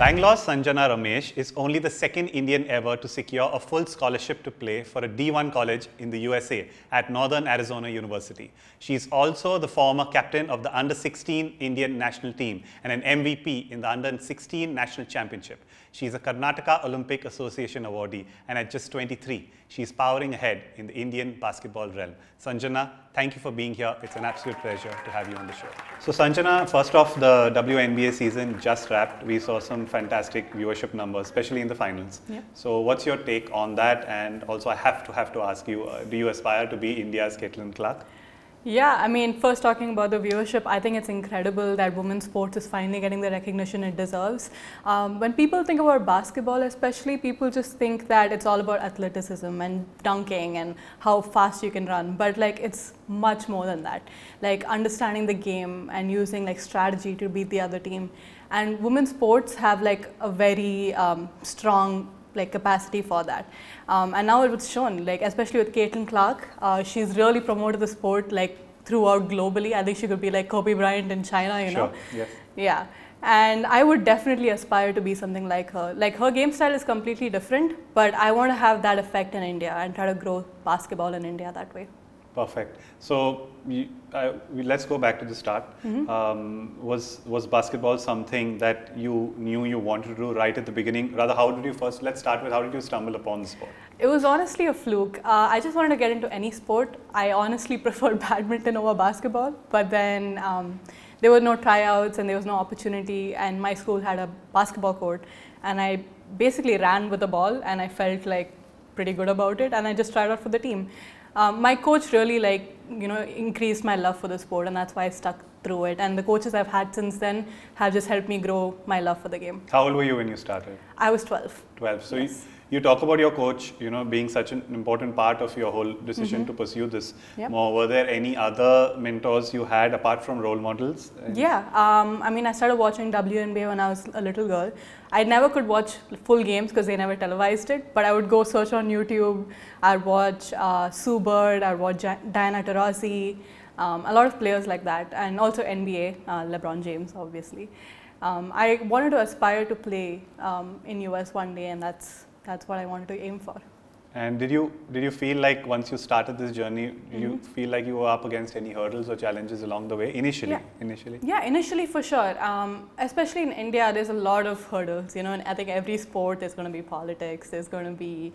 Bangalore's Sanjana Ramesh is only the second Indian ever to secure a full scholarship to play for a D1 college in the USA at Northern Arizona University. She is also the former captain of the under-16 Indian national team and an MVP in the under-16 national championship. She is a Karnataka Olympic Association awardee, and at just 23, she is powering ahead in the Indian basketball realm. Sanjana, thank you for being here. It's an absolute pleasure to have you on the show. So Sanjana, first off, the WNBA season just wrapped. We saw some fantastic viewership numbers, especially in the finals. Yep. So what's your take on that? And also I have to ask you, do you aspire to be India's Caitlin Clark? Yeah, I mean, first talking about the viewership, I think it's incredible that women's sports is finally getting the recognition it deserves. When people think about basketball especially, people just think that it's all about athleticism and dunking and how fast you can run, but like it's much more than that. Like understanding the game and using like strategy to beat the other team. And women's sports have like a very strong capacity for that, and now it was shown, like especially with Caitlin Clark. She's really promoted the sport like throughout globally. I think she could be like Kobe Bryant in China, you know. Yes. Yeah, and I would definitely aspire to be something like her. Like her game style is completely different, but I want to have that effect in India and try to grow basketball in India that way. Perfect. So let's go back to the start. Was basketball something that you knew you wanted to do right at the beginning? Rather, let's start with how did you stumble upon the sport? It was honestly a fluke. I just wanted to get into any sport. I honestly preferred badminton over basketball, but then there were no tryouts and there was no opportunity, and my school had a basketball court, and I basically ran with the ball and I felt like pretty good about it, and I just tried out for the team. My coach really increased my love for the sport, and that's why I stuck through it. And the coaches I've had since then have just helped me grow my love for the game. How old were you when you started? I was 12. 12. So yes. you talk about your coach, being such an important part of your whole decision to pursue this. Yep. More, were there any other mentors you had apart from role models? Yeah, I mean, I started watching WNBA when I was a little girl. I never could watch full games because they never televised it, but I would go search on YouTube. I'd watch Sue Bird, I'd watch Diana Taurasi, a lot of players like that, and also NBA, LeBron James, obviously. I wanted to aspire to play in US one day, and that's what I wanted to aim for. And did you feel like once you started this journey, you feel like you were up against any hurdles or challenges along the way initially? Yeah, initially for sure. Especially in India, there's a lot of hurdles. And I think every sport there's going to be politics. There's going to be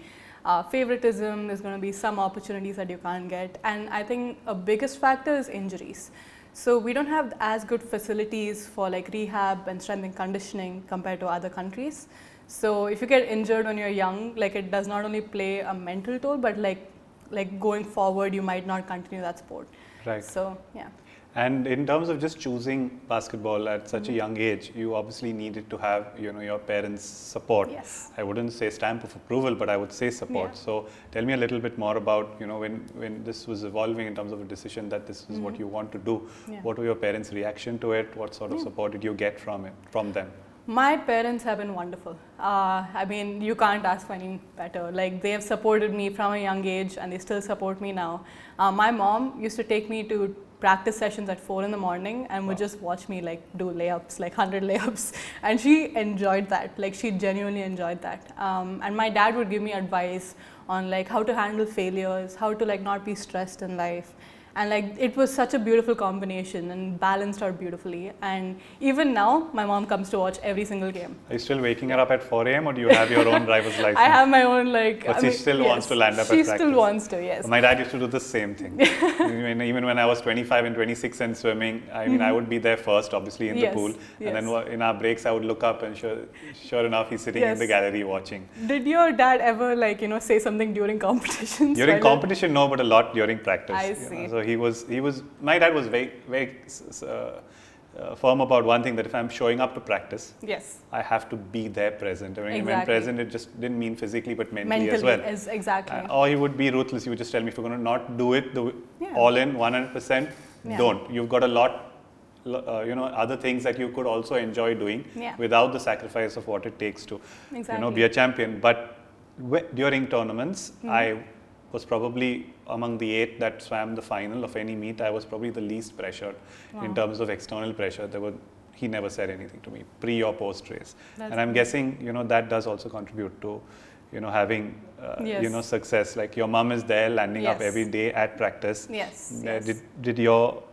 favoritism. There's going to be some opportunities that you can't get. And I think a biggest factor is injuries. So we don't have as good facilities for like rehab and strength and conditioning compared to other countries. So if you get injured when you're young, like it does not only play a mental toll, but like going forward, you might not continue that sport. Right. So yeah. And in terms of just choosing basketball at such a young age, you obviously needed to have your parents' support. Yes. I wouldn't say stamp of approval, but I would say support. Yeah. So tell me a little bit more about when this was evolving in terms of a decision that this is what you want to do. Yeah. What were your parents' reaction to it? What sort of support did you get from them? My parents have been wonderful. I mean, you can't ask for any better. Like, they have supported me from a young age, and they still support me now. My mom used to take me to practice sessions at 4 in the morning and would just watch me like do layups, like 100 layups. And she enjoyed that. Like, she genuinely enjoyed that. And my dad would give me advice on like how to handle failures, how to like not be stressed in life. And like it was such a beautiful combination and balanced out beautifully. And even now, my mom comes to watch every single game. Are you still waking her up at 4 a.m. or do you have your own driver's license? I have my own But she still wants to land up at practice. She still wants to, yes. My dad used to do the same thing. Even when I was 25 and 26 and swimming, I mean, I would be there first, obviously, in the pool. And then in our breaks, I would look up and sure enough, he's sitting in the gallery watching. Did your dad ever say something during competitions? During competition, no, but a lot during practice. I see. So my dad was very, very firm about one thing, that if I'm showing up to practice, yes, I have to be there present. I mean, exactly. when present, it just didn't mean physically, but mentally as well. Exactly. Or he would be ruthless. He would just tell me, if you're going to not do it all in 100%, don't. You've got a lot, other things that you could also enjoy doing without the sacrifice of what it takes to, be a champion. But during tournaments, I was probably among the 8 that swam the final of any meet. I was probably the least pressured in terms of external pressure. There were he never said anything to me pre or post race. That's And I'm nice. guessing, that does also contribute to, having, Yes. success. Like your mom is there landing up Yes. every day at practice. Yes. Uh, Yes. Did your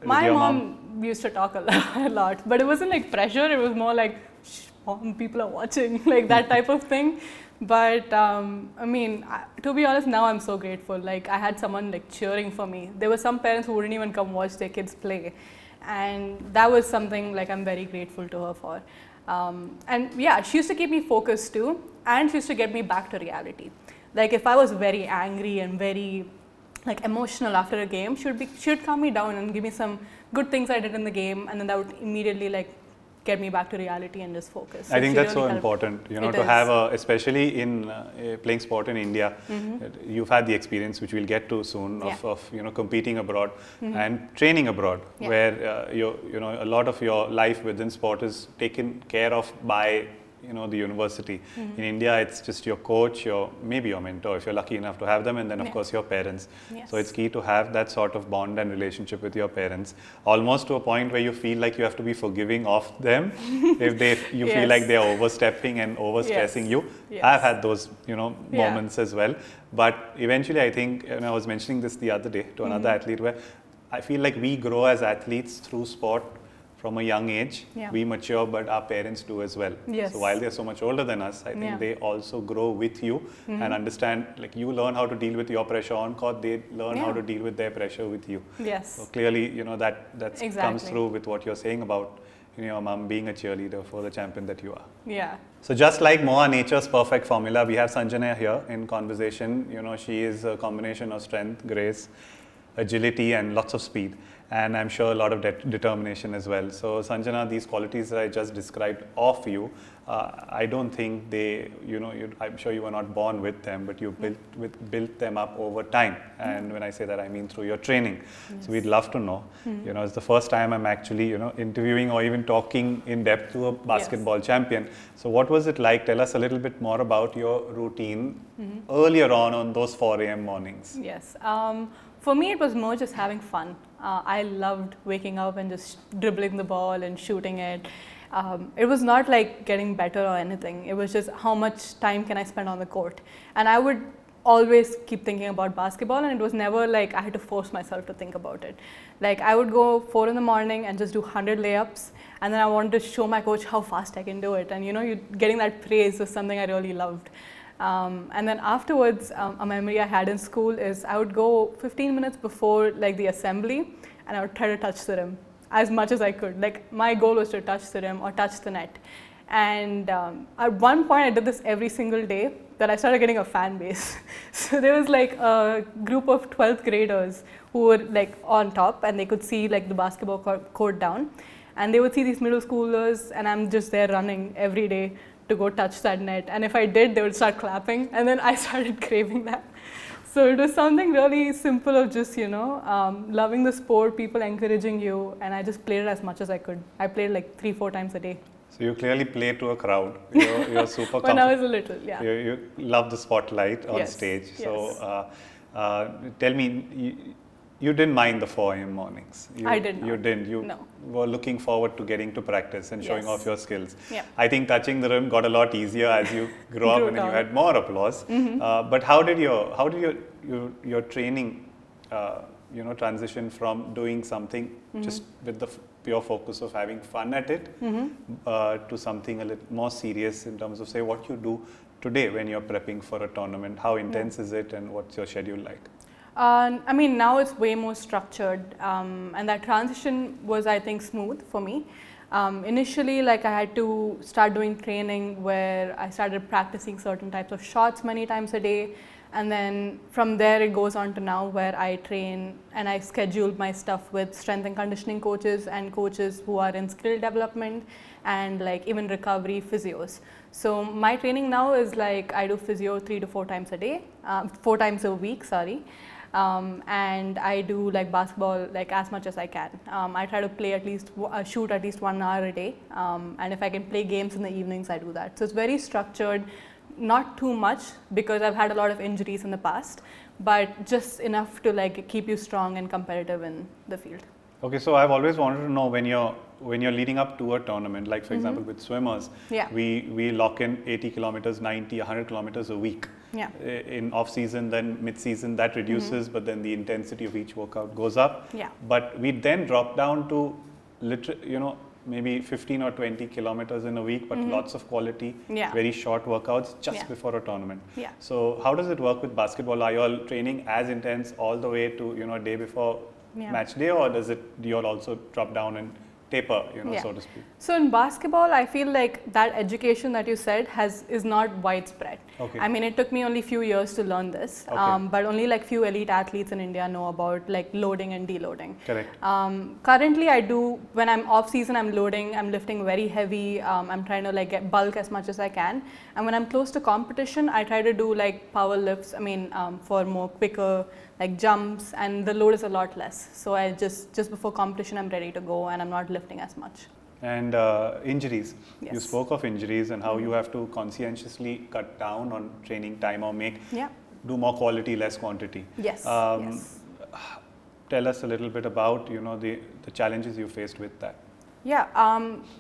My mom mom used to talk a lot, but it wasn't like pressure. It was more like, shh, mom, people are watching, like that type of thing. But I mean, to be honest, now I'm so grateful. Like I had someone like cheering for me. There were some parents who wouldn't even come watch their kids play, and that was something like I'm very grateful to her for. And yeah, she used to keep me focused too, and she used to get me back to reality. Like if I was very angry and very like emotional after a game, she would calm me down and give me some good things I did in the game, and then that would immediately like get me back to reality and just focus. I think she that's really so helped. important, It to is. have especially in playing sport in India. You've had the experience, which we'll get to soon, Yeah. of competing abroad and training abroad, Yeah. where a lot of your life within sport is taken care of by the university. In India, it's just your coach, maybe your mentor, if you're lucky enough to have them, and then of Yeah. course your parents. Yes. So it's key to have that sort of bond and relationship with your parents, almost to a point where you feel like you have to be forgiving of them if you feel Yes. like they're overstepping and overstressing Yes. you. Yes. I've had those Yeah. moments as well, but eventually I think, and I was mentioning this the other day to another athlete, where I feel like we grow as athletes through sport from a young age. Yeah. We mature, but our parents do as well. Yes. So while they're so much older than us, I think Yeah. they also grow with you and understand, like you learn how to deal with your pressure on court, they learn how Yeah. to deal with their pressure with you. Yes. So clearly, that comes Exactly. through with what you're saying about your mom being a cheerleader for the champion that you are. Yeah. So just like Moha, nature's perfect formula, we have Sanjana here in conversation. She is a combination of strength, grace, agility, and lots of speed. And I'm sure a lot of determination as well. So Sanjana, these qualities that I just described of you, I don't think I'm sure you were not born with them, but you built them up over time. And when I say that, I mean through your training. Yes. So we'd love to know. It's the first time I'm actually, interviewing or even talking in depth to a basketball champion. So what was it like? Tell us a little bit more about your routine earlier on those 4 a.m. mornings. Yes. For me, it was more just having fun. I loved waking up and just dribbling the ball and shooting it. It was not like getting better or anything. It was just how much time can I spend on the court. And I would always keep thinking about basketball, and it was never like I had to force myself to think about it. Like I would go 4 in the morning and just do 100 layups, and then I wanted to show my coach how fast I can do it. And getting that praise was something I really loved. And then afterwards, a memory I had in school is I would go 15 minutes before like the assembly, and I would try to touch the rim as much as I could. Like my goal was to touch the rim or touch the net. And at one point I did this every single day, that I started getting a fan base. So there was like a group of 12th graders who were like on top, and they could see like the basketball court down. And they would see these middle schoolers, and I'm just there running every day to go touch that net. And if I did, they would start clapping, and then I started craving that. So it was something really simple of just, loving the sport, people encouraging you, and I just played it as much as I could. I played like 3-4 times a day. So you clearly play to a crowd. You're super When I was a little, yeah. You love the spotlight on Yes, stage. yes. So tell me, you didn't mind the 4 a.m. mornings. I did not. You didn't. You No. were looking forward to getting to practice and showing Yes. off your skills. Yeah. I think touching the rim got a lot easier as you grew up Grew and then you down. had more applause. But how did your training transition from doing something just with the pure focus of having fun at it to something a little more serious in terms of, say, what you do today when you're prepping for a tournament? How intense is it, and what's your schedule like? I mean, now it's way more structured, and that transition was, I think, smooth for me. Initially, like I had to start doing training where I started practicing certain types of shots many times a day. And then from there it goes on to now where I train and I schedule my stuff with strength and conditioning coaches and coaches who are in skill development and like even recovery physios. So my training now is like I do physio 3 to 4 times a day, 4 times a week, sorry. And I do like basketball like as much as I can. I try to play shoot at least 1 hour a day. And if I can play games in the evenings, I do that. So it's very structured. Not too much because I've had a lot of injuries in the past, but just enough to like keep you strong and competitive in the field. Okay, so I've always wanted to know, when you're when you're leading up to a tournament, like for example with swimmers, we lock in 80 kilometers, 90, 100 kilometers a week. Yeah. In off season, then mid season that reduces, but then the intensity of each workout goes up. Yeah. But we then drop down to maybe 15 or 20 kilometers in a week, but lots of quality, very short workouts just before a tournament. Yeah. So how does it work with basketball? Are you all training as intense all the way to a day before match day, or do you all also drop down and taper, so to speak? So in basketball, I feel like that education that you said is not widespread. Okay. I mean, it took me only few years to learn this, but only like few elite athletes in India know about like loading and deloading. Correct. Currently, I do, when I'm off season, I'm loading, I'm lifting very heavy, I'm trying to like get bulk as much as I can. And when I'm close to competition, I try to do like power lifts, for more quicker like jumps, and the load is a lot less. So I just before competition, I'm ready to go and I'm not lifting as much. And injuries. Yes. You spoke of injuries and how you have to conscientiously cut down on training time or do more quality, less quantity. Yes. Tell us a little bit about the challenges you faced with that. Yeah.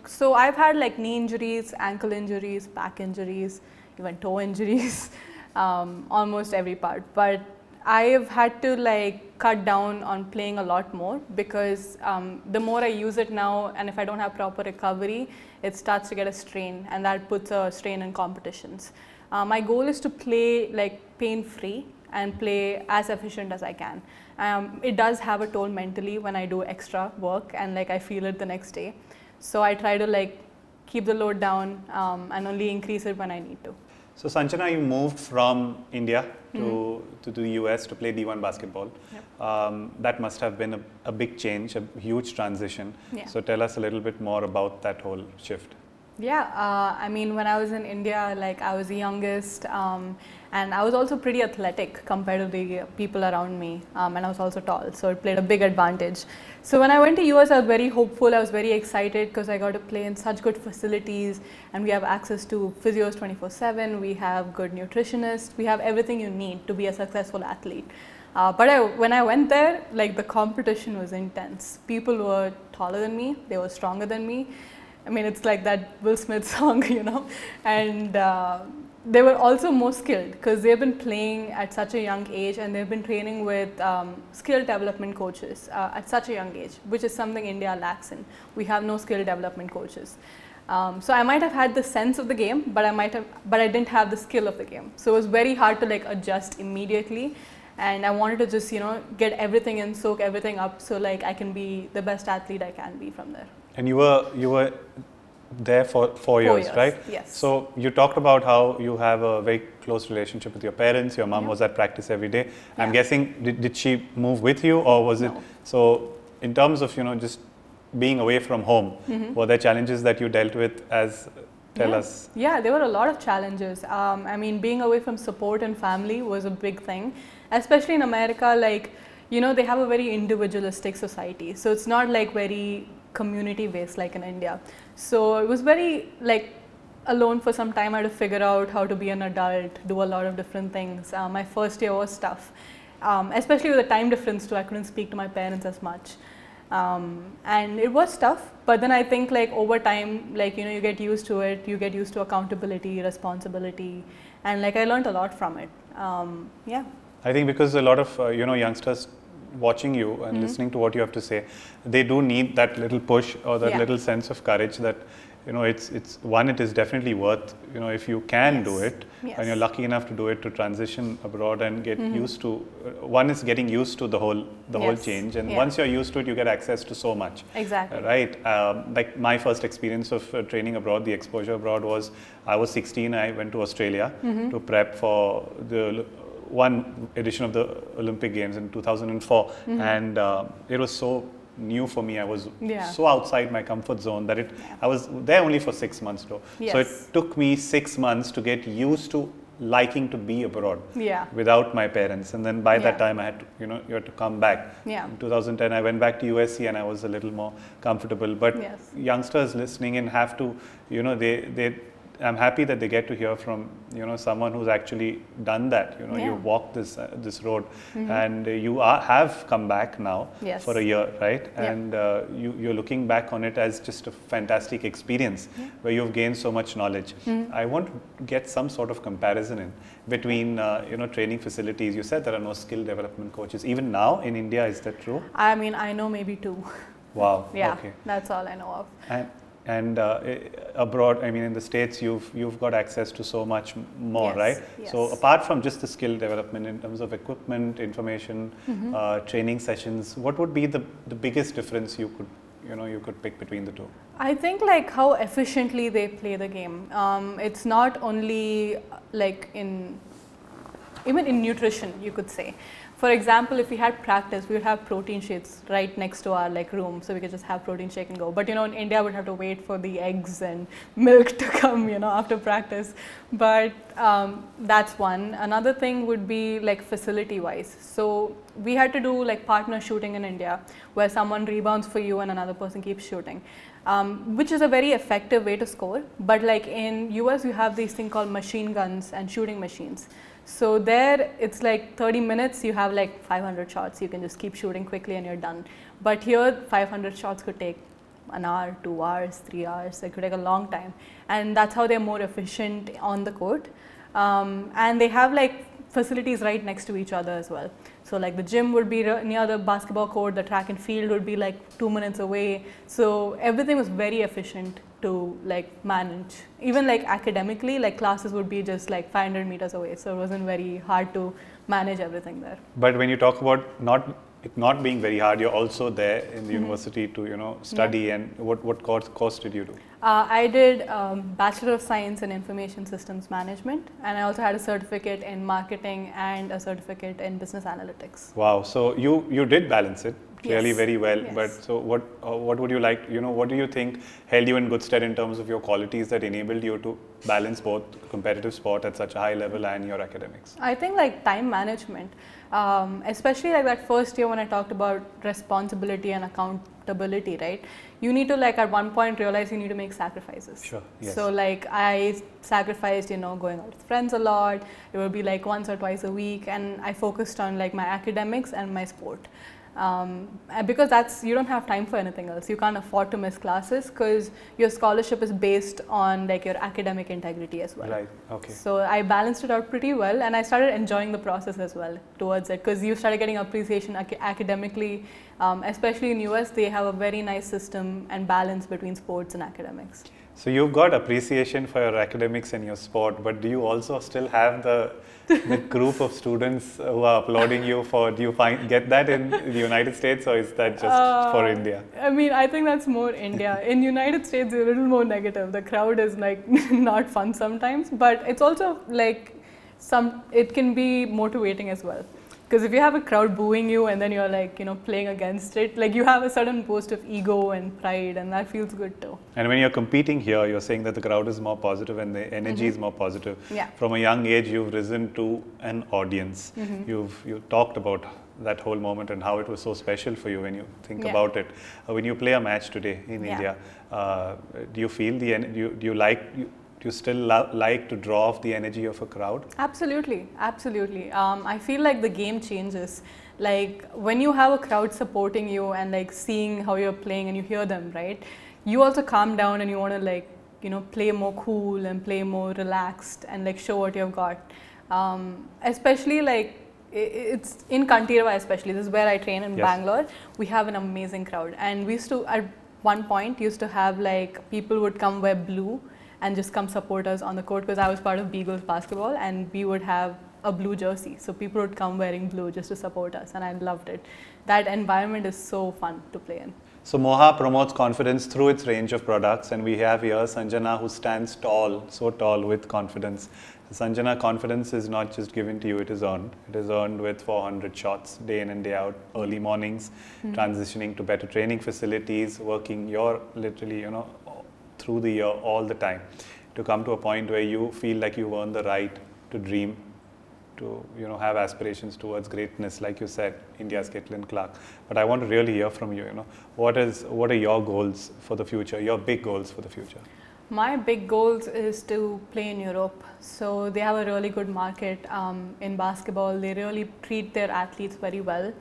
So I've had like knee injuries, ankle injuries, back injuries, even toe injuries, almost every part. But I've had to like cut down on playing a lot more because the more I use it now, and if I don't have proper recovery, it starts to get a strain, and that puts a strain in competitions. My goal is to play like pain-free and play as efficient as I can. It does have a toll mentally when I do extra work and like I feel it the next day. So I try to like keep the load down and only increase it when I need to. So Sanjana, you moved from India to the US to play D1 basketball. Yep. That must have been a big change, a huge transition. Yeah. So tell us a little bit more about that whole shift. Yeah, when I was in India, like I was the youngest, and I was also pretty athletic compared to the people around me, and I was also tall, so it played a big advantage. So when I went to US, I was very hopeful, I was very excited because I got to play in such good facilities, and we have access to physios 24/7, we have good nutritionists, we have everything you need to be a successful athlete. But when I went there, like the competition was intense. People were taller than me, they were stronger than me. It's like that Will Smith song, and they were also more skilled because they've been playing at such a young age, and they've been training with skill development coaches at such a young age, which is something India lacks in. We have no skill development coaches. So I might have had the sense of the game, but I didn't have the skill of the game. So it was very hard to like adjust immediately. And I wanted to just, get everything in, soak everything up so like I can be the best athlete I can be from there. And you were there for 4 years, right? Yes. So you talked about how you have a very close relationship with your parents. Your mom was at practice every day. I'm guessing, did she move with you, or was it? So in terms of, just being away from home, were there challenges that you dealt with Tell us. Yeah, there were a lot of challenges. Being away from support and family was a big thing, especially in America. Like, they have a very individualistic society. So it's not like very community based like in India. So it was very like alone for some time. I had to figure out how to be an adult, do a lot of different things. My first year was tough, especially with the time difference too. I couldn't speak to my parents as much. And it was tough, but then I think like over time, like, you get used to it, you get used to accountability, responsibility, and like I learned a lot from it. I think because a lot of, youngsters watching you and listening to what you have to say, they do need that little push or that little sense of courage that, it is definitely worth, if you can do it, and you're lucky enough to do it, to transition abroad and get used to, one is getting used to the whole change, and once you're used to it, you get access to so much. Exactly. Right? Like my first experience of training abroad, the exposure abroad was, I was 16, I went to Australia to prep for the one edition of the Olympic Games in 2004, and it was so new for me. I was so outside my comfort zone that I was there only for 6 months though. So it took me 6 months to get used to liking to be abroad without my parents, and then by that time I had to, you had to come back. In 2010 I went back to USC and I was a little more comfortable, but youngsters listening in have to, I'm happy that they get to hear from someone who's actually done that. Yeah. You walked this road, and you have come back now Yes. for a year, right? Yeah. And you're looking back on it as just a fantastic experience where you've gained so much knowledge. I want to get some sort of comparison in between training facilities. You said there are no skill development coaches even now in India. Is that true? I mean, I know maybe 2. Wow. Yeah, Okay. that's all I know of. And abroad, I mean, in the States, you've got access to so much more, Yes, right? yes. So apart from just the skill development in terms of equipment, information, training sessions, what would be the biggest difference you could pick between the two? I think like how efficiently they play the game. It's not only like even in nutrition, you could say. For example, if we had practice, we would have protein shakes right next to our like room, so we could just have protein shake and go. But in India, we'd have to wait for the eggs and milk to come, after practice. But that's one. Another thing would be like facility-wise. So we had to do like partner shooting in India, where someone rebounds for you and another person keeps shooting, which is a very effective way to score. But like in US, you have these thing called machine guns and shooting machines. So there it's like 30 minutes, you have like 500 shots, you can just keep shooting quickly and you're done. But here 500 shots could take an hour, 2 hours, 3 hours, it could take a long time. And that's how they're more efficient on the court. And they have like facilities right next to each other as well. So like the gym would be near the basketball court, the track and field would be like 2 minutes away. So everything was very efficient to like manage. Even like academically, like classes would be just like 500 meters away. So it wasn't very hard to manage everything there. But when you talk about it not being very hard, you're also there in the university to study. Yeah. And what course did you do? I did Bachelor of Science in Information Systems Management, and I also had a certificate in marketing and a certificate in business analytics. Wow, so you did balance it clearly Yes. very well. Yes. But so what would you like? What do you think held you in good stead in terms of your qualities that enabled you to balance both competitive sport at such a high level and your academics? I think like time management, especially like that first year when I talked about responsibility and accountability, right? You need to like at one point realize you need to make sacrifices. Sure. Yes. So like I sacrificed, going out with friends a lot. It would be like once or twice a week, and I focused on like my academics and my sport. Because you don't have time for anything else. You can't afford to miss classes because your scholarship is based on like your academic integrity as well. Right. Okay. So I balanced it out pretty well, and I started enjoying the process as well towards it, because you started getting appreciation academically. Especially in US, they have a very nice system and balance between sports and academics. So you've got appreciation for your academics and your sport, but do you also still have the group of students who are applauding you for? Do you get that in the United States, or is that just for India? I mean, I think that's more India. In United States, they're a little more negative. The crowd is like not fun sometimes, but it's also like it can be motivating as well. Because if you have a crowd booing you and then you're like, playing against it, like you have a sudden burst of ego and pride, and that feels good too. And when you're competing here, you're saying that the crowd is more positive and the energy is more positive. Yeah. From a young age, you've risen to an audience. You talked about that whole moment and how it was so special for you when you think about it. When you play a match today in India, do you feel do you still like to draw off the energy of a crowd? Absolutely, absolutely. I feel like the game changes. Like when you have a crowd supporting you and like seeing how you're playing and you hear them, right? You also calm down and you want to like, play more cool and play more relaxed and like show what you've got. Especially like it's in Kantirava, especially this is where I train in Bangalore. We have an amazing crowd, and we used to at one point have like people would come wear blue and just come support us on the court, because I was part of Beagles basketball and we would have a blue jersey. So people would come wearing blue just to support us, and I loved it. That environment is so fun to play in. So Moha promotes confidence through its range of products, and we have here Sanjana, who stands tall, so tall with confidence. Sanjana, confidence is not just given to you, it is earned. It is earned with 400 shots day in and day out, early mornings, transitioning to better training facilities, working literally, through the year all the time, to come to a point where you feel like you've earned the right to dream, to have aspirations towards greatness, like you said, India's Caitlin Clark. But I want to really hear from you. What are your goals for the future? Your big goals for the future? My big goals is to play in Europe. So they have a really good market in basketball. They really treat their athletes very well,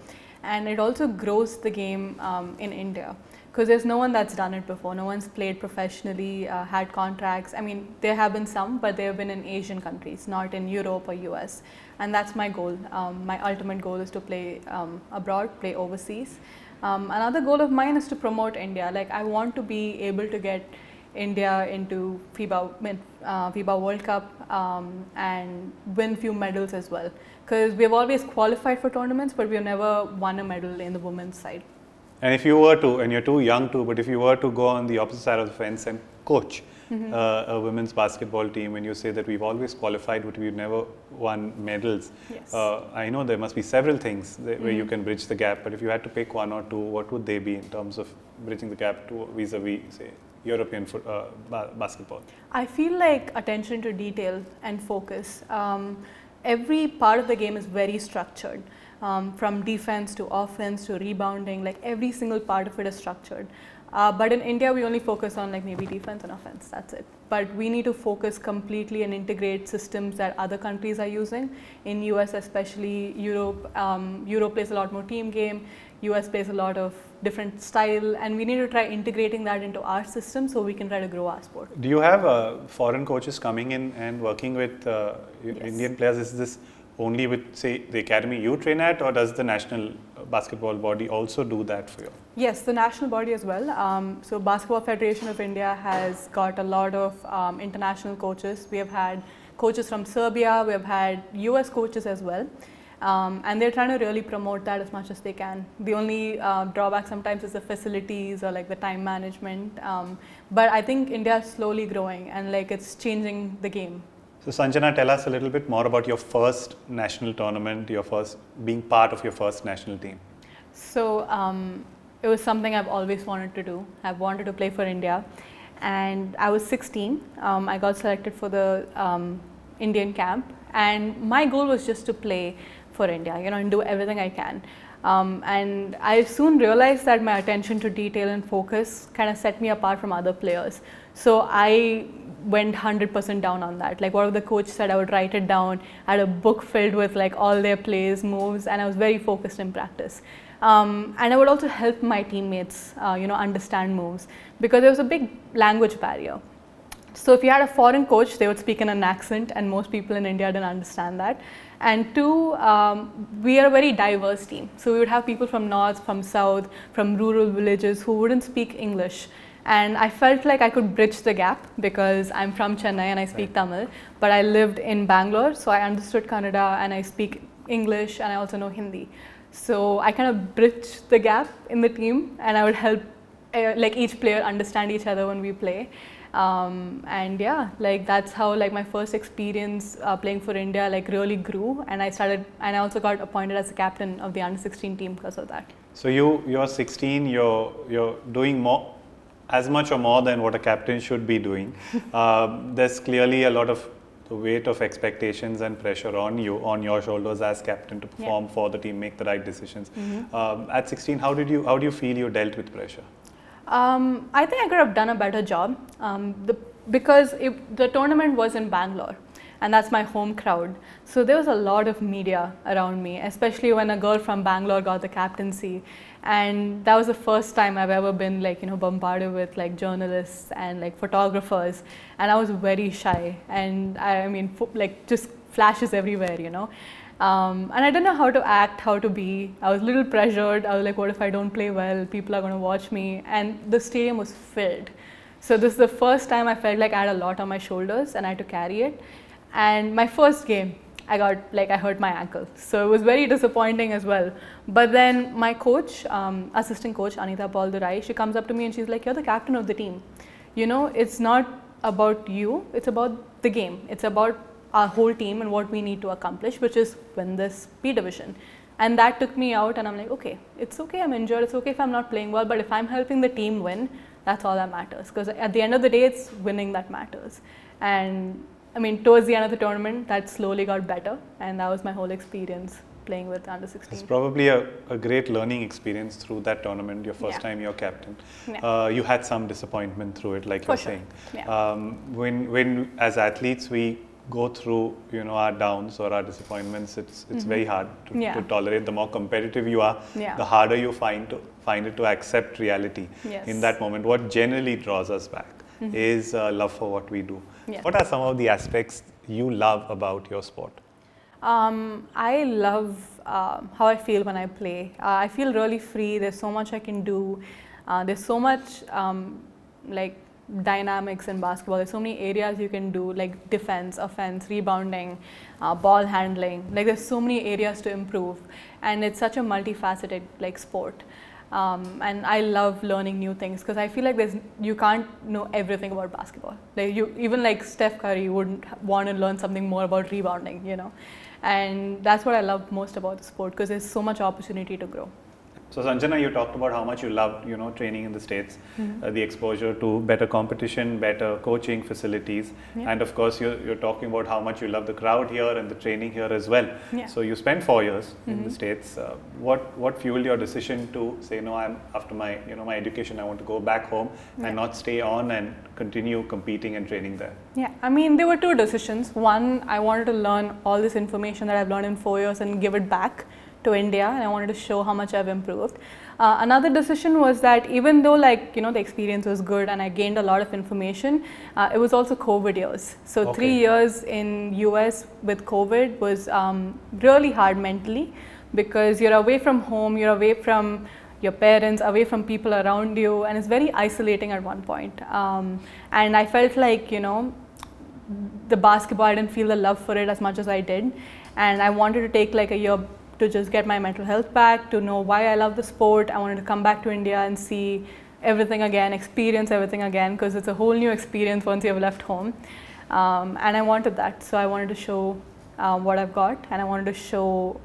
and it also grows the game in India because there's no one that's done it before. No one's played professionally, had contracts. I mean, there have been some, but they have been in Asian countries, not in Europe or US. And that's my goal. My ultimate goal is to play abroad, play overseas. Another goal of mine is to promote India. Like I want to be able to get India into FIBA World Cup and win few medals as well. Because we've always qualified for tournaments, but we've never won a medal in the women's side. And if you were to, and you're too young to, but if you were to go on the opposite side of the fence and coach a women's basketball team, and you say that we've always qualified, but we've never won medals, Yes. I know there must be several things where you can bridge the gap, but if you had to pick one or two, what would they be in terms of bridging the gap to vis-a-vis, say, European basketball? I feel like attention to detail and focus. Every part of the game is very structured. From defense to offense to rebounding, like every single part of it is structured. But in India, we only focus on like maybe defense and offense, that's it. But we need to focus completely and integrate systems that other countries are using. In US especially, Europe plays a lot more team game, US plays a lot of different style, and we need to try integrating that into our system so we can try to grow our sport. Do you have foreign coaches coming in and working with Indian players? Is this only with, say, the academy you train at, or does the national basketball body also do that for you? Yes, the national body as well. So Basketball Federation of India has got a lot of international coaches. We have had coaches from Serbia, we have had US coaches as well. And they're trying to really promote that as much as they can. The only drawback sometimes is the facilities or like the time management. But I think India is slowly growing and like it's changing the game. So Sanjana, tell us a little bit more about your first national tournament, being part of your first national team. So it was something I've always wanted to do. I've wanted to play for India, and I was 16. I got selected for the Indian camp, and my goal was just to play for India, and do everything I can. And I soon realized that my attention to detail and focus kind of set me apart from other players. So I went 100% down on that. Like whatever the coach said, I would write it down. I had a book filled with like all their plays, moves, and I was very focused in practice. And I would also help my teammates, understand moves, because there was a big language barrier. So if you had a foreign coach, they would speak in an accent, and most people in India didn't understand that. And two, we are a very diverse team. So we would have people from north, from south, from rural villages who wouldn't speak English. And I felt like I could bridge the gap because I'm from Chennai and I speak Tamil, but I lived in Bangalore, so I understood Kannada and I speak English and I also know Hindi. So I kind of bridged the gap in the team, and I would help like each player understand each other when we play. And yeah, like that's how like my first experience playing for India like really grew, and I also got appointed as the captain of the under-16 team because of that. So you're 16, you're doing as much or more than what a captain should be doing. There's clearly a lot of the weight of expectations and pressure on your shoulders as captain to perform for the team, make the right decisions. At 16, how do you feel you dealt with pressure? I think I could have done a better job because the tournament was in Bangalore, and that's my home crowd. So there was a lot of media around me, especially when a girl from Bangalore got the captaincy. And that was the first time I've ever been bombarded with like journalists and like photographers, and I was very shy, and I mean just flashes everywhere, and I didn't know how to act, how to be. I was a little pressured. I was like, what if I don't play well? People are going to watch me, and the stadium was filled. So this is the first time I felt like I had a lot on my shoulders and I had to carry it. And my first game, I hurt my ankle. So it was very disappointing as well. But then my coach, assistant coach, Anita Paul Durai, she comes up to me and she's like, you're the captain of the team. It's not about you, it's about the game. It's about our whole team and what we need to accomplish, which is win this B division. And that took me out, and I'm like, okay, it's okay, I'm injured, it's okay if I'm not playing well, but if I'm helping the team win, that's all that matters. Because at the end of the day, it's winning that matters. And I mean, towards the end of the tournament, that slowly got better, and that was my whole experience. playing with under 16. It's probably a great learning experience through that tournament, your first time you're captain. You had some disappointment through it, like For you're sure. saying. When as athletes we go through, our downs or our disappointments, it's very hard to tolerate. The more competitive you are, the harder you find it to accept reality. In that moment, what generally draws us back is love for what we do. What are some of the aspects you love about your sport? I love how I feel when I play. I feel really free. There's so much I can do. There's so much like dynamics in basketball. There's so many areas you can do, like defense, offense, rebounding, ball handling. Like there's so many areas to improve, and it's such a multifaceted like sport. And I love learning new things because I feel like you can't know everything about basketball. Like even like Steph Curry wouldn't want to learn something more about rebounding, and that's what I love most about the sport because there's so much opportunity to grow. So Sanjana, you talked about how much you loved, training in the States, the exposure to better competition, better coaching facilities, and of course you're talking about how much you love the crowd here and the training here as well. So you spent 4 years in the States. What fueled your decision to say, no, I'm after my my education, I want to go back home and not stay on and continue competing and training there? Yeah, I mean there were two decisions. One, I wanted to learn all this information that I've learned in 4 years and give it back to India, and I wanted to show how much I've improved. Another decision was that even though the experience was good and I gained a lot of information, it was also COVID years. So 3 years in US with COVID was really hard mentally because you're away from home, you're away from your parents, away from people around you, and it's very isolating at one point. And I felt like, the basketball, I didn't feel the love for it as much as I did, and I wanted to take like a year to just get my mental health back, to know why I love the sport. I wanted to come back to India and see everything again, experience everything again, because it's a whole new experience once you've left home. And I wanted that. So I wanted to show what I've got, and I wanted to show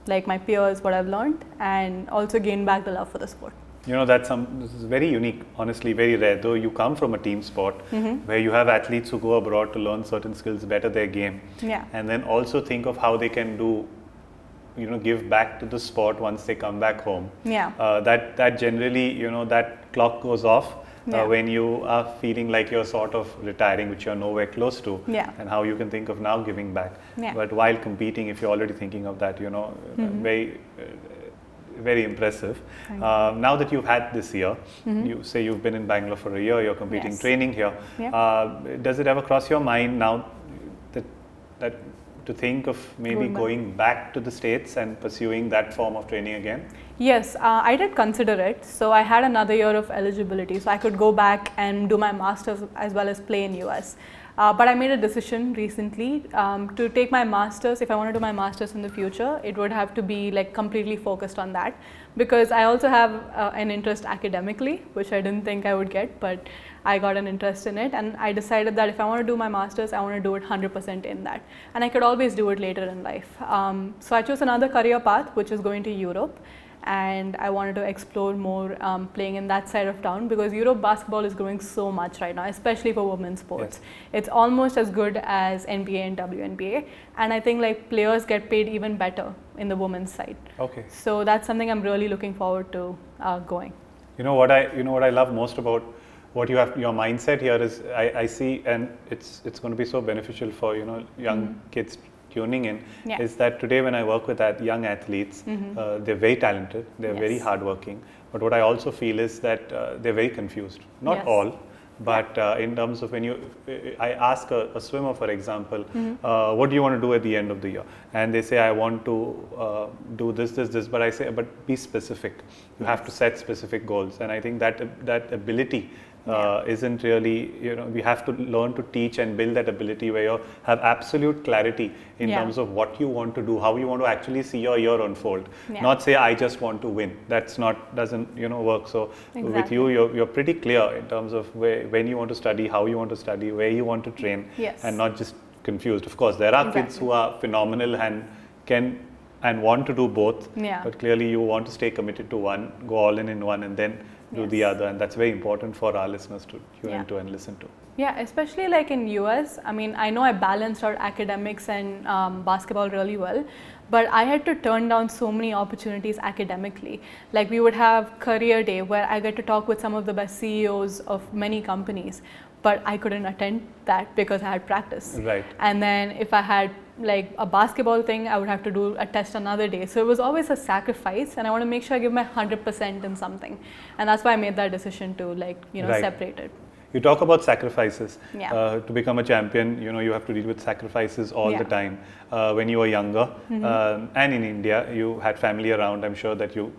like my peers what I've learned, and also gain back the love for the sport. This is very unique, honestly, very rare. Though you come from a team sport where you have athletes who go abroad to learn certain skills, better their game, and then also think of how they can do, give back to the sport once they come back home. That generally, that clock goes off when you are feeling like you're sort of retiring, which you're nowhere close to, and how you can think of now giving back. But while competing, if you're already thinking of that, very impressive. Now that you've had this year, you say you've been in Bangalore for a year, you're competing, training here. Does it ever cross your mind now that to think of maybe going back to the States and pursuing that form of training again? Yes, I did consider it. So I had another year of eligibility, so I could go back and do my master's as well as play in US. But I made a decision recently to take my master's. If I want to do my master's in the future, it would have to be like completely focused on that, because I also have an interest academically, which I didn't think I would get, but I got an interest in it, and I decided that if I want to do my master's, I want to do it 100% in that, and I could always do it later in life. So I chose another career path, which is going to Europe, and I wanted to explore more playing in that side of town, because Europe basketball is growing so much right now, especially for women's sports. It's almost as good as NBA and WNBA, and I think like players get paid even better in the women's side. So that's something I'm really looking forward to going. What I love most about what you have, your mindset here is, I see, and it's going to be so beneficial for young kids tuning in, is that today when I work with young athletes, they're very talented, they're very hardworking, but what I also feel is that they're very confused. Not all, but in terms of when I ask a swimmer, for example, what do you want to do at the end of the year? And they say, I want to do this, but I say, but be specific. You have to set specific goals, and I think that ability isn't really, we have to learn to teach and build that ability where you have absolute clarity in terms of what you want to do, how you want to actually see your year unfold. Not say, I just want to win. Doesn't work. So with you, you're pretty clear in terms of when you want to study, how you want to study, where you want to train, and not just confused. Of course, there are kids who are phenomenal and can and want to do both, but clearly you want to stay committed to one, go all in one, and then do the other, and that's very important for our listeners to tune Yeah. into and listen to. Yeah, especially like in US. I mean, I know I balanced out academics and basketball really well, but I had to turn down so many opportunities academically. Like we would have career day where I get to talk with some of the best CEOs of many companies, but I couldn't attend that because I had practice. Right. And then if I had like a basketball thing, I would have to do a test another day. So it was always a sacrifice, and I want to make sure I give my 100% in something. And that's why I made that decision to Right. separate it. You talk about sacrifices. Yeah. To become a champion, you have to deal with sacrifices all Yeah. the time. When you were younger, and in India, you had family around. I'm sure that you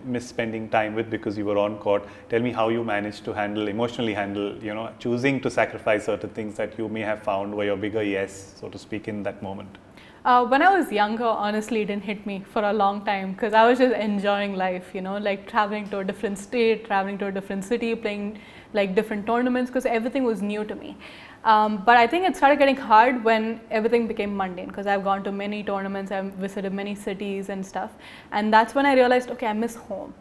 miss spending time with because you were on court. Tell me how you managed to emotionally handle, choosing to sacrifice certain things that you may have found were your bigger yes, so to speak, in that moment. When I was younger, honestly, it didn't hit me for a long time because I was just enjoying life, like traveling to a different state, traveling to a different city, playing like different tournaments because everything was new to me. But I think it started getting hard when everything became mundane because I've gone to many tournaments, I've visited many cities and stuff. And that's when I realized, okay, I miss home.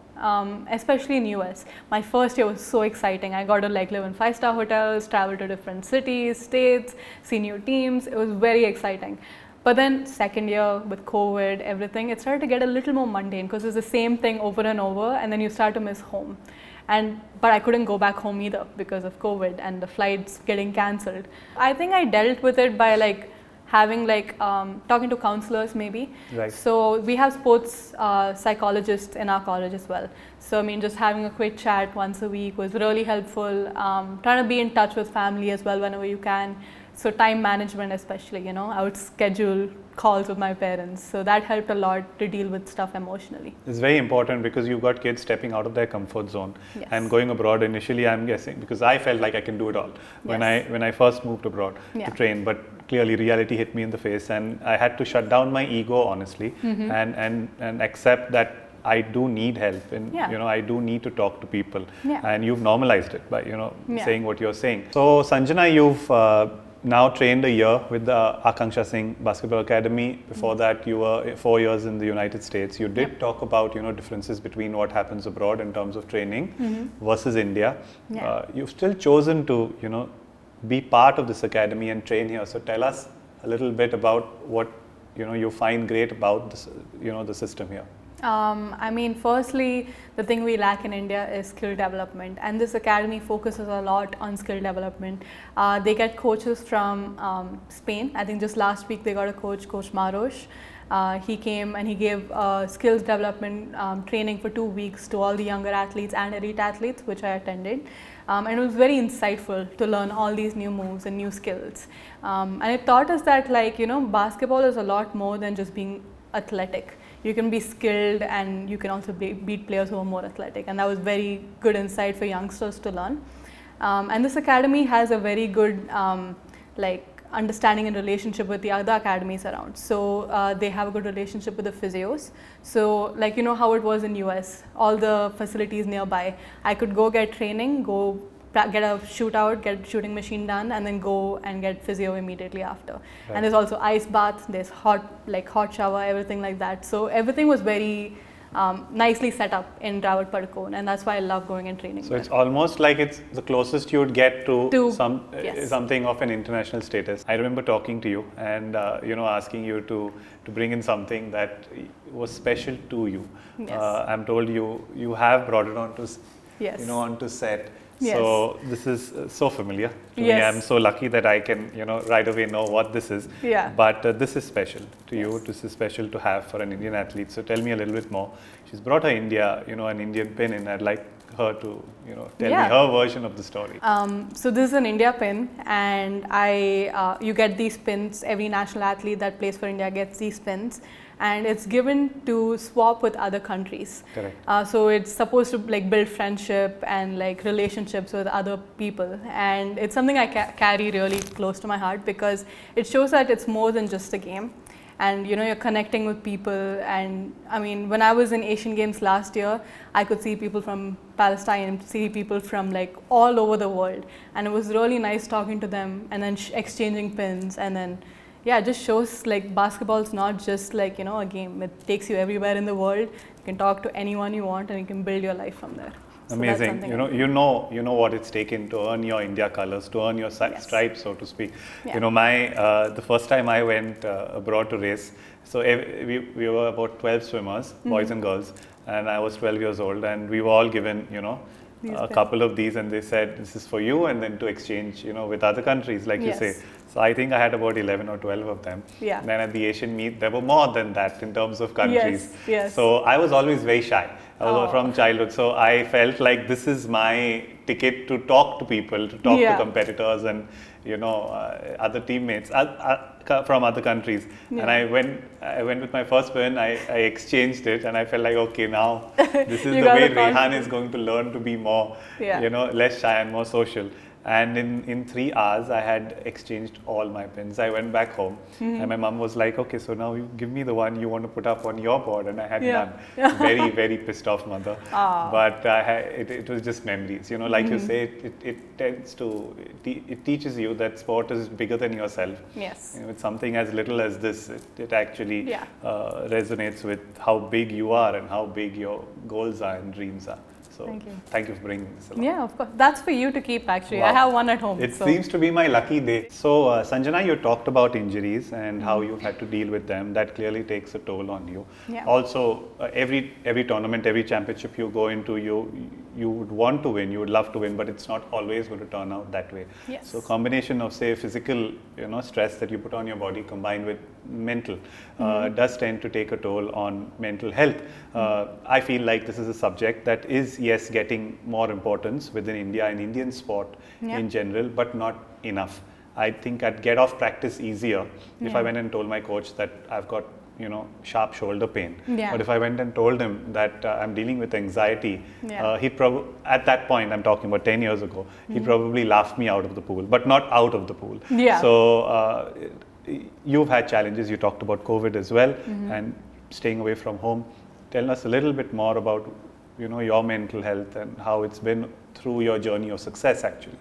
Especially in US. My first year was so exciting. I got to live in 5-star hotels, travel to different cities, states, see new teams. It was very exciting. But then second year with COVID, everything, it started to get a little more mundane because it's the same thing over and over, and then you start to miss home. But I couldn't go back home either because of COVID and the flights getting cancelled. I think I dealt with it by having talking to counselors maybe. Right. So we have sports psychologists in our college as well. So I mean, just having a quick chat once a week was really helpful. Trying to be in touch with family as well whenever you can. So time management especially, I would schedule calls with my parents. So that helped a lot to deal with stuff emotionally. It's very important because you've got kids stepping out of their comfort zone. Yes. And going abroad initially, I'm guessing, because I felt like I can do it all when I first moved abroad to train, but clearly reality hit me in the face and I had to shut down my ego honestly and accept that I do need help and I do need to talk to people and you've normalized it by saying what you're saying. So Sanjana, you've now trained a year with the Akanksha Singh Basketball Academy. Before that, you were 4 years in the United States. You did talk about differences between what happens abroad in terms of training versus India. You've still chosen to be part of this academy and train here. So tell us a little bit about what you find great about this, the system here. I mean, firstly, the thing we lack in India is skill development, and this academy focuses a lot on skill development. They get coaches from Spain. I think just last week they got a coach, Coach Maros. He came and he gave skills development training for 2 weeks to all the younger athletes and elite athletes, which I attended. And it was very insightful to learn all these new moves and new skills. And it taught us that basketball is a lot more than just being athletic. You can be skilled and you can also beat players who are more athletic, and that was very good insight for youngsters to learn. And this academy has a very good understanding and relationship with the other academies around. So they have a good relationship with the physios. So how it was in US, all the facilities nearby, I could go get training, go get a shootout, get shooting machine done, and then go and get physio immediately after. Right. And there's also ice bath, there's hot shower, everything like that. So everything was very nicely set up in Rawat Padkone, and that's why I love going and training. So it's almost like it's the closest you would get to something of an international status. I remember talking to you and asking you to bring in something that was special to you. Yes. I'm told you have brought it onto set. Yes. So this is so familiar to me. I'm so lucky that I can, right away know what this is. Yeah. But this is special to you. This is special to have for an Indian athlete. So tell me a little bit more. She's brought her an Indian pin in. I'd like her to, tell me her version of the story. So this is an India pin, and you get these pins. Every national athlete that plays for India gets these pins. And it's given to swap with other countries. Correct. So it's supposed to build friendship and relationships with other people, and it's something I carry really close to my heart because it shows that it's more than just a game, and you're connecting with people. And I mean, when I was in Asian Games last year, I could see people from Palestine, see people from all over the world, and it was really nice talking to them and then exchanging pins. And then it just shows basketball is not just a game. It takes you everywhere in the world. You can talk to anyone you want and you can build your life from there. So that's Amazing. something You know what it's taken to earn your India colors, to earn your Yes. stripes, so to speak. Yeah. You know, the first time I went abroad to race, so we were about 12 swimmers, boys and girls, and I was 12 years old, and we were all given, These a pens. couple of these, and they said this is for you, and then to exchange, with other countries, like you say. Yes. So I think I had about 11 or 12 of them. Yeah. Then at the Asian meet, there were more than that in terms of countries. Yes. So I was always very shy. I was Oh. from childhood, so I felt like this is my ticket to talk to people, to talk Yeah. to competitors and other teammates from other countries. Yeah. And I went with my first pen. I exchanged it, and I felt like, okay, now this is You the got way the Rehan confidence. is going to learn to be more, Yeah. less shy and more social. And in 3 hours, I had exchanged all my pins. I went back home, and my mom was like, "Okay, so now you give me the one you want to put up on your board," and I had Yeah. none. Very, very pissed off mother. Ah. But it was just memories. Like you say, it tends to it teaches you that sport is bigger than yourself. Yes. With something as little as this, it actually Yeah. resonates with how big you are and how big your goals are and dreams are. So Thank you for bringing this along. Yeah, of course. That's for you to keep actually. I Wow. have one at home. It so. seems to be my lucky day. So, Sanjana, you talked about injuries and how you've had to deal with them. That clearly takes a toll on you. Yeah. Also, every tournament, every championship you go into, you would want to win, you would love to win, but it's not always going to turn out that way. Yes. So, combination of say physical, stress that you put on your body combined with mental does tend to take a toll on mental health. I feel like this is a subject that is, yes, getting more importance within India and Indian sport in general, but not enough. I think I'd get off practice easier if I went and told my coach that I've got sharp shoulder pain. Yeah. But if I went and told him that I'm dealing with anxiety, Yeah. he'd probably, at that point, I'm talking about 10 years ago, he'd probably laugh me out of the pool, but not out of the pool. Yeah. So you've had challenges. You talked about COVID as well and staying away from home. Tell us a little bit more about your mental health and how it's been through your journey of success actually.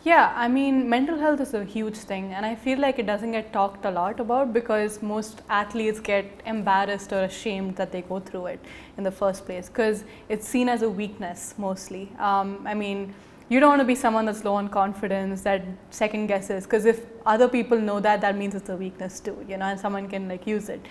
Yeah, I mean, mental health is a huge thing, and I feel like it doesn't get talked a lot about because most athletes get embarrassed or ashamed that they go through it in the first place because it's seen as a weakness mostly. I mean, you don't want to be someone that's low on confidence, that second guesses, because if other people know that, that means it's a weakness too, and someone can like use it.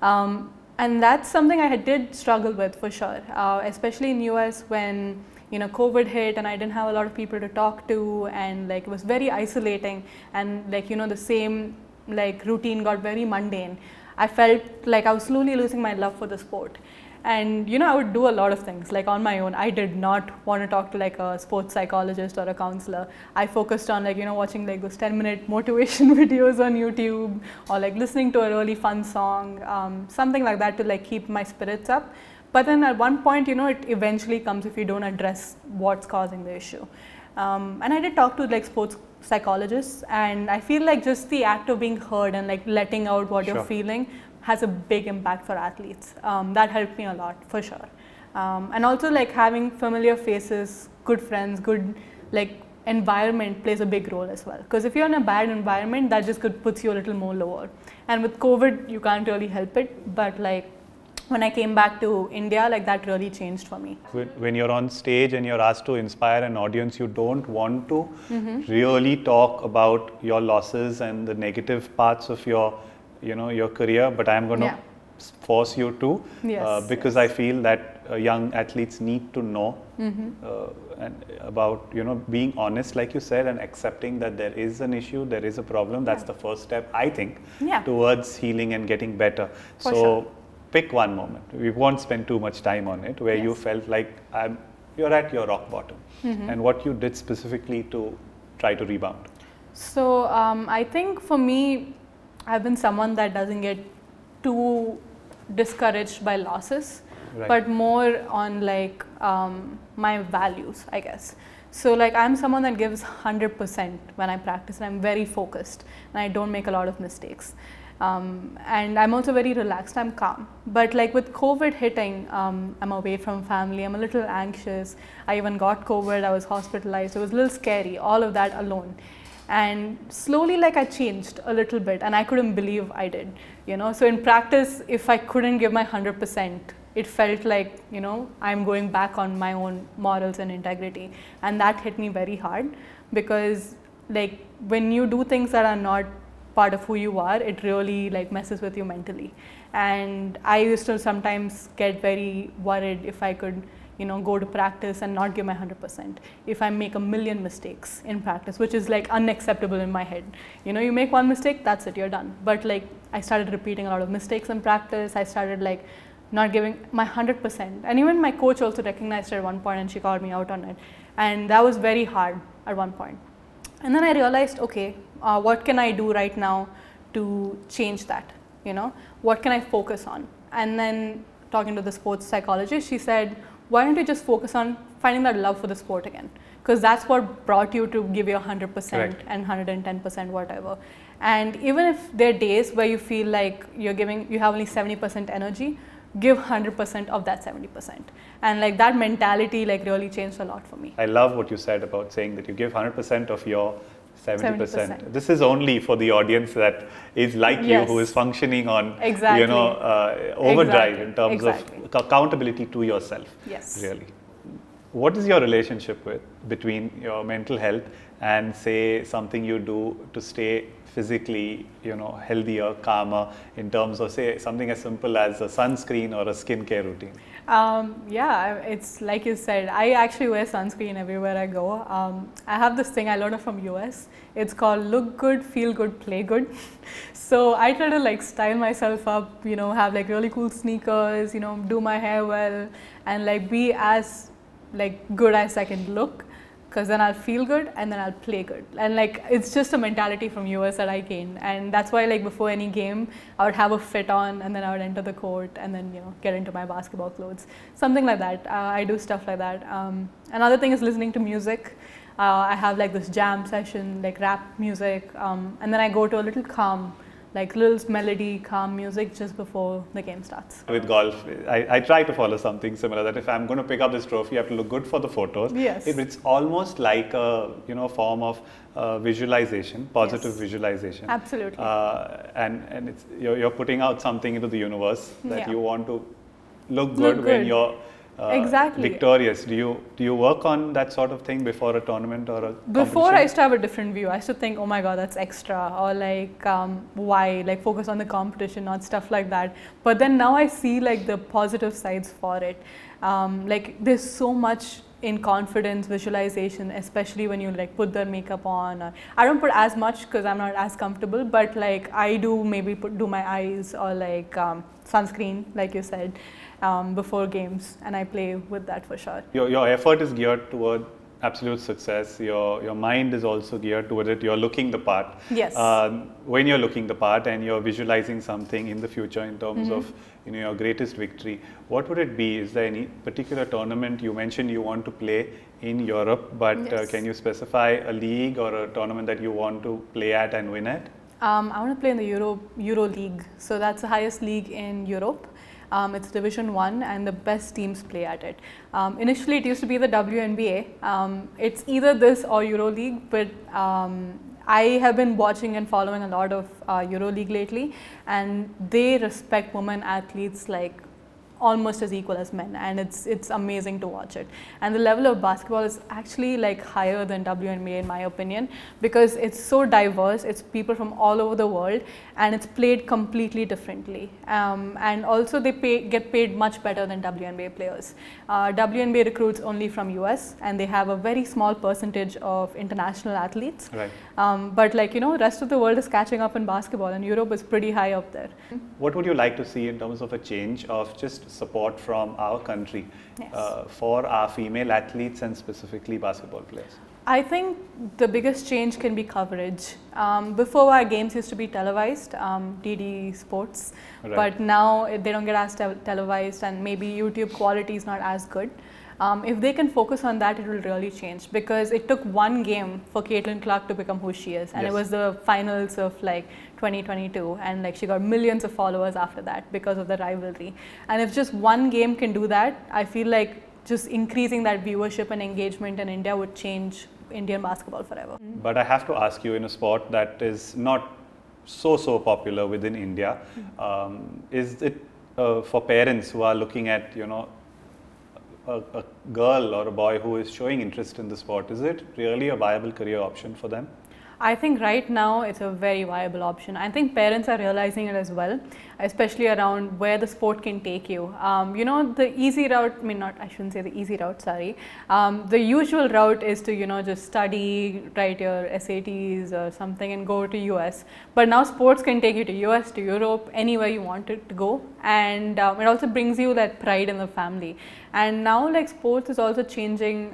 And that's something I did struggle with for sure, especially in US when COVID hit and I didn't have a lot of people to talk to, and like it was very isolating, and like the same like routine got very mundane. I felt like I was slowly losing my love for the sport, and I would do a lot of things like on my own. I did not want to talk to like a sports psychologist or a counselor. I focused on like watching like those 10-minute motivation videos on YouTube, or like listening to a really fun song, something like that to like keep my spirits up. But then at one point, it eventually comes if you don't address what's causing the issue. And I did talk to like sports psychologists, and I feel like just the act of being heard and like letting out what you're feeling has a big impact for athletes. That helped me a lot for sure. And also like having familiar faces, good friends, good like environment plays a big role as well. Because if you're in a bad environment, that just puts you a little more lower. And with COVID, you can't really help it, but like when I came back to India, like that really changed for me. When you're on stage and you're asked to inspire an audience, you don't want to really talk about your losses and the negative parts of your career, but I'm going to force you to, because I feel that young athletes need to know and about being honest, like you said, and accepting that there is an issue, there is a problem. That's the first step, I think, towards healing and getting better. Pick one moment. We won't spend too much time on it, where you felt like you're at your rock bottom, and what you did specifically to try to rebound. So I think for me, I've been someone that doesn't get too discouraged by losses, but more on like my values, I guess. So like I'm someone that gives 100% when I practice, and I'm very focused, and I don't make a lot of mistakes. And I'm also very relaxed, I'm calm. But like with COVID hitting, I'm away from family, I'm a little anxious. I even got COVID, I was hospitalized, it was a little scary, all of that alone. And slowly like I changed a little bit, and I couldn't believe I did, So in practice, if I couldn't give my 100%, it felt like, I'm going back on my own morals and integrity. And that hit me very hard, because like when you do things that are not part of who you are, it really like messes with you mentally. And I used to sometimes get very worried if I could go to practice and not give my 100%. If I make a million mistakes in practice, which is like unacceptable in my head. You make one mistake, that's it, you're done. But like I started repeating a lot of mistakes in practice. I started like not giving my 100%. And even my coach also recognized it at one point and she called me out on it. And that was very hard at one point. And then I realized, okay, what can I do right now to change that? What can I focus on? And then talking to the sports psychologist, she said, why don't you just focus on finding that love for the sport again? Because that's what brought you to give your 100% Correct. and 110%, whatever. And even if there are days where you feel like you have only 70% energy, give 100% of that 70%. And like that mentality like really changed a lot for me. I love what you said about saying that you give 100% of your 70%. 70%. This is only for the audience that is like you, Yes. who is functioning on Exactly. overdrive Exactly. in terms Exactly. of accountability to yourself. Yes. Really. What is your relationship between your mental health and say something you do to stay physically, healthier, calmer, in terms of say something as simple as a sunscreen or a skincare routine? Yeah, it's like you said, I actually wear sunscreen everywhere I go. I have this thing I learned it from US. It's called look good, feel good, play good. So I try to like style myself up, have like really cool sneakers, do my hair well, and like be as like good as I can look, because then I'll feel good and then I'll play good. And like it's just a mentality from US that I gained, and that's why like before any game I would have a fit on and then I would enter the court and then get into my basketball clothes, something like that. I do stuff like that. Another thing is listening to music. I have like this jam session, like rap music, and then I go to a little calm, like little melody, calm music just before the game starts. With golf, I try to follow something similar, that if I'm going to pick up this trophy, I have to look good for the photos. Yes. It's almost like a form of visualization, positive Yes. visualization. Absolutely. And it's, you're putting out something into the universe that Yeah. you want to look good when good. you're Exactly. victorious. Do you work on that sort of thing before a tournament or a Before I competition? used to have a different view. I used to think, oh my god, that's extra, or like why, like focus on the competition, not stuff like that. But then now I see like the positive sides for it. Like there's so much in confidence, visualization, especially when you like put the makeup on. Or, I don't put as much because I'm not as comfortable, but like I do maybe do my eyes or like sunscreen, like you said, before games, and I play with that for sure. Your effort is geared toward absolute success. Your mind is also geared toward it. You're looking the part. Yes. When you're looking the part and you're visualizing something in the future in terms of your greatest victory, what would it be? Is there any particular tournament? You mentioned you want to play in Europe, but Yes. can you specify a league or a tournament that you want to play at and win at? I want to play in the Euro League. So that's the highest league in Europe. It's Division 1 and the best teams play at it. Initially it used to be the WNBA. It's either this or Euro League, but I have been watching and following a lot of Euro League lately, and they respect women athletes like almost as equal as men, and it's amazing to watch it. And the level of basketball is actually like higher than WNBA in my opinion, because it's so diverse. It's people from all over the world, and it's played completely differently. And also they get paid much better than WNBA players. WNBA recruits only from US, and they have a very small percentage of international athletes. Right. But like rest of the world is catching up in basketball, and Europe is pretty high up there. What would you like to see in terms of a change of just support from our country Yes. for our female athletes and specifically basketball players? I think the biggest change can be coverage. Before our games used to be televised, DD Sports, Right. but now they don't get as televised, and maybe YouTube quality is not as good. If they can focus on that, it will really change, because it took one game for Caitlin Clark to become who she is, and Yes. it was the finals of like 2022, and like she got millions of followers after that because of the rivalry. And if just one game can do that, I feel like just increasing that viewership and engagement in India would change Indian basketball forever. But I have to ask you, in a sport that is not so popular within India, is it for parents who are looking at, a girl or a boy who is showing interest in the sport, is it really a viable career option for them? I think right now it's a very viable option. I think parents are realizing it as well, especially around where the sport can take you. The easy route, I shouldn't say the easy route, sorry. The usual route is to, just study, write your SATs or something and go to US. But now sports can take you to US, to Europe, anywhere you want it to go. And it also brings you that pride in the family. And now like sports is also changing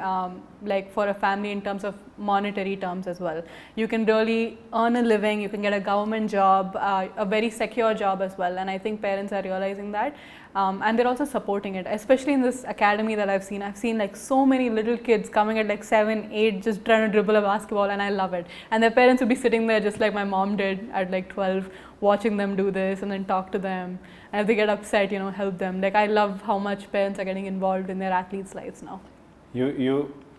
like for a family in terms of monetary terms as well. You can really earn a living, you can get a government job, a very secure job as well, and I think parents are realizing that, and they're also supporting it, especially in this academy that I've seen like so many little kids coming at like 7, 8 just trying to dribble a basketball, and I love it. And their parents would be sitting there just like my mom did at like 12, watching them do this and then talk to them, and if they get upset, help them. Like I love how much parents are getting involved in their athletes' lives now.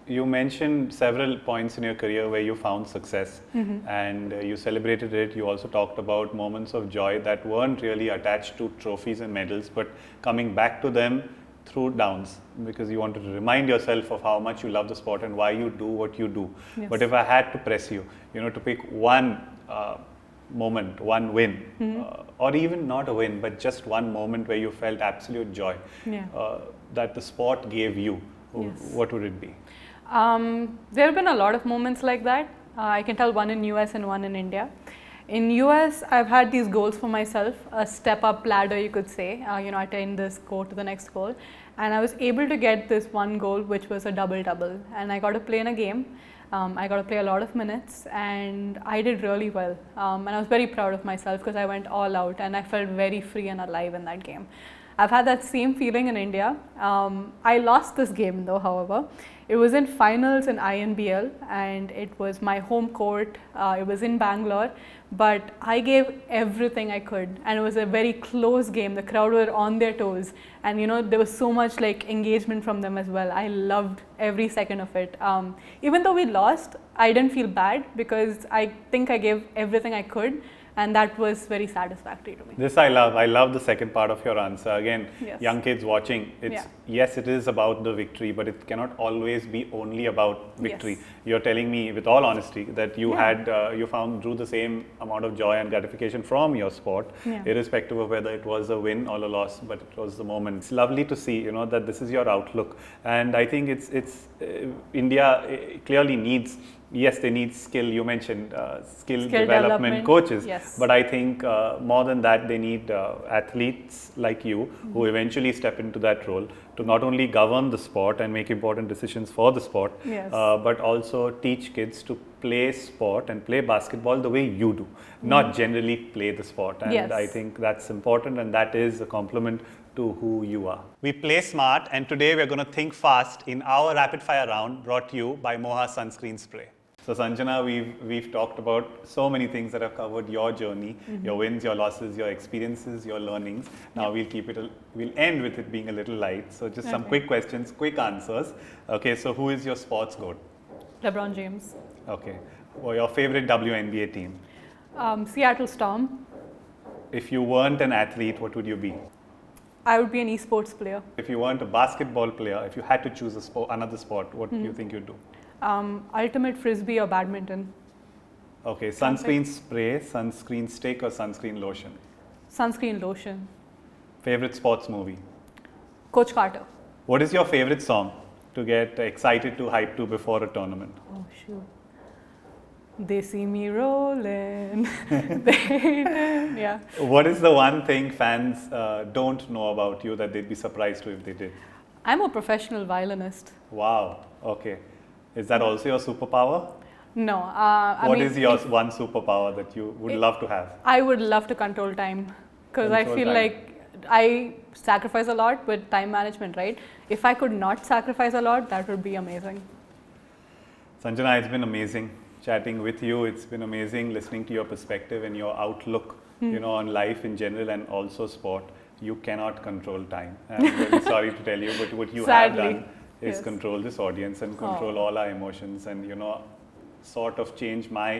You mentioned several points in your career where you found success, and you celebrated it. You also talked about moments of joy that weren't really attached to trophies and medals, but coming back to them through downs, because you wanted to remind yourself of how much you love the sport and why you do what you do. Yes. But if I had to press you, to pick one moment, one win, or even not a win, but just one moment where you felt absolute joy that the sport gave you, what would it be? There have been a lot of moments like that. I can tell one in US and one in India. In US, I've had these goals for myself, a step up ladder you could say, attain this, go to the next goal. And I was able to get this one goal, which was a double-double. And I got to play in a game. I got to play a lot of minutes, and I did really well. And I was very proud of myself because I went all out and I felt very free and alive in that game. I've had that same feeling in India. I lost this game though, however. It was in finals in INBL and it was my home court. It was in Bangalore, but I gave everything I could, and it was a very close game. The crowd were on their toes, and there was so much like engagement from them as well. I loved every second of it. Even though we lost, I didn't feel bad because I think I gave everything I could. And that was very satisfactory to me. This I love. I love the second part of your answer. Again, young kids watching, yes, it is about the victory, but it cannot always be only about victory. Yes. You're telling me with all honesty that you drew the same amount of joy and gratification from your sport, irrespective of whether it was a win or a loss, but it was the moment. It's lovely to see, that this is your outlook. And I think India clearly needs, yes, they need skill. You mentioned skill development coaches, but I think more than that, they need athletes like you who eventually step into that role to not only govern the sport and make important decisions for the sport, but also teach kids to play sport and play basketball the way you do, not generally play the sport. And I think that's important, and that is a compliment to who you are. We play smart, and today we're going to think fast in our rapid fire round brought to you by Moha Sunscreen Spray. So Sanjana, we've talked about so many things that have covered your journey, your wins, your losses, your experiences, your learnings. Now we'll end with it being a little light. So just some quick questions, quick answers. Okay, so who is your sports goat? LeBron James. Okay. Or your favorite WNBA team? Seattle Storm. If you weren't an athlete, what would you be? I would be an esports player. If you weren't a basketball player, if you had to choose another sport, what do you think you'd do? Ultimate frisbee or badminton. Okay, sunscreen spray, sunscreen stick, or sunscreen lotion? Sunscreen lotion. Favorite sports movie? Coach Carter. What is your favorite song to get excited to, hype to before a tournament? Oh shoot. They see me rolling. What is the one thing fans don't know about you that they'd be surprised to if they did? I'm a professional violinist. Wow, okay. Is that also your superpower? No. What is your one superpower that you would love to have? I would love to control time, because I feel like I sacrifice a lot with time management, right? If I could not sacrifice a lot, that would be amazing. Sanjana, it's been amazing chatting with you. It's been amazing listening to your perspective and your outlook, on life in general and also sport. You cannot control time. I'm very sorry to tell you, but what you have done is control this audience and control all our emotions and, sort of change my,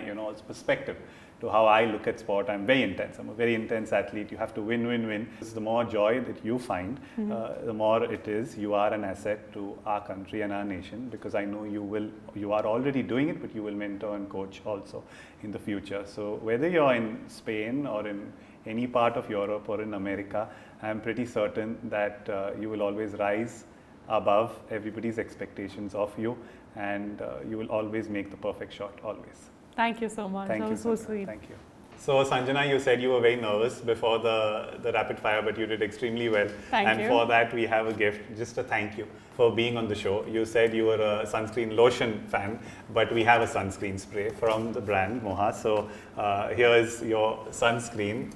perspective. to how I look at sport. I'm very intense. I'm a very intense athlete. You have to win, win, win. The more joy that you find, the more it is you are an asset to our country and our nation, because I know you are already doing it, but you will mentor and coach also in the future. So whether you're in Spain or in any part of Europe or in America, I'm pretty certain that you will always rise above everybody's expectations of you, and you will always make the perfect shot, always. Thank you so much. Thank That you, was so Sanjana. sweet. Thank you. So Sanjana, you said you were very nervous before the rapid fire, but you did extremely well. Thank you. And for that, we have a gift, just a thank you for being on the show. You said you were a sunscreen lotion fan, but we have a sunscreen spray from the brand Moha. So here is your sunscreen,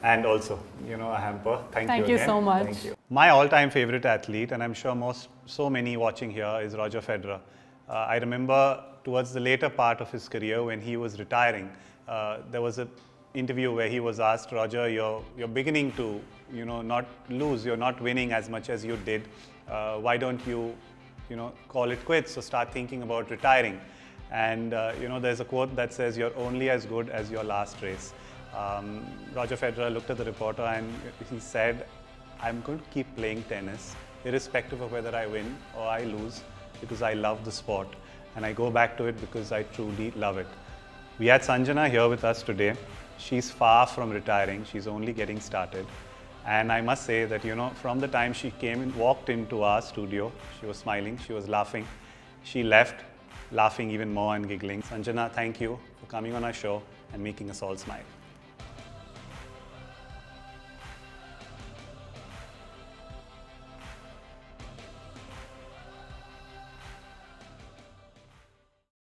and also, a hamper. Thank you Thank you again. so much. Thank you. My all-time favorite athlete, and I'm sure so many watching here, is Roger Federer. I remember towards the later part of his career when he was retiring, there was an interview where he was asked, Roger, you're beginning to not lose, you're not winning as much as you did. Why don't you call it quits or start thinking about retiring? And there's a quote that says, you're only as good as your last race. Roger Federer looked at the reporter and he said, I'm going to keep playing tennis irrespective of whether I win or I lose, because I love the sport and I go back to it because I truly love it. We had Sanjana here with us today. She's far from retiring. She's only getting started. And I must say that, from the time she came and walked into our studio, she was smiling, she was laughing. She left laughing even more and giggling. Sanjana, thank you for coming on our show and making us all smile.